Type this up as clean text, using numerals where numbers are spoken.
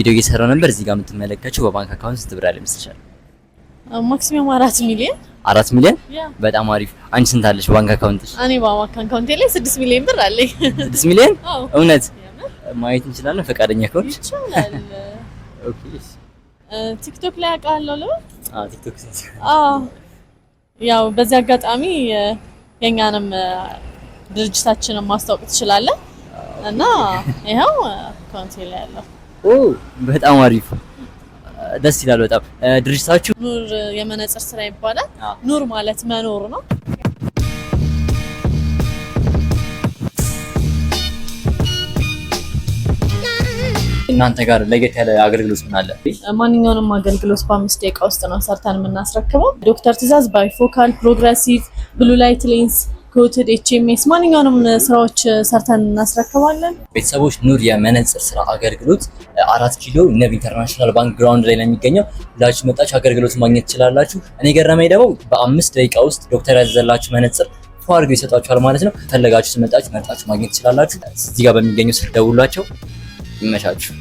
ቪዲዮ እየሰራው ነበር። እዚህ ጋር የምትመለከቱት በባንክ አካውንት ስንት ብር አለ ይመስልሻል? ማክሲመም 4 ሚሊዮን። 4 ሚሊዮን? በጣም አሪፍ። አንቺ ስንት አለሽ ባንክ አካውንትሽ? እኔ ባንክ አካውንቴ ላይ 6 ሚሊዮን ብር አለኝ። 6 ሚሊዮን? እውነት? ማየት እንችላለን ፈቃደኛ ከሆንሽ? ይቻላል። ኦኬ። ቲክቶክ ላይ አውቃለሁ ነው? ቲክቶክ ያው በዚህ አጋጣሚ የኛንም ድርጅታችንን ማስታወቅ ትችላለህ እና ይሄው አካውንቴ ላይ ያለው። በጣም አሪፍ ደስ ይላል በጣም። ድርጅታችሁ ኑር የመነጽር ስራ ይባላል። ኑር ማለት መኖር ነው። እናንተ ጋር ለየት ያለ አገልግሎት ምን አለ? ማንኛውንም አገልግሎት በ5 ደቂቃ ውስጥ ነው ሰርተን የምናስረክበው። ዶክተር ትዕዛዝ ባይፎካል፣ ፕሮግሬሲቭ፣ ብሉ ላይት ሌንስ፣ ኮትድ፣ ኤችኤምኤስ ማንኛውንም ስራዎች ሰርተን እናስረክባለን። ቤተሰቦች ኑር የመነጽር ስራ አገልግሎት 4 ኪሎ ነብ ኢንተርናሽናል ባንክ ግራውንድ ላይ ነው የሚገኘው። ሁላችሁ መጣችሁ አገልግሎት ማግኘት ትችላላችሁ። እኔ ገረመኝ ደግሞ በ5 ደቂቃ ውስጥ ዶክተር ያዘላችሁ መነጽር አድርገው ይሰጣችኋል ማለት ነው። ፈለጋችሁ መጣችሁ መርጣችሁ ማግኘት ትችላላችሁ። እዚህ ጋር በሚገኘው ስልክ ደውሏቸው። ይመቻችሁ።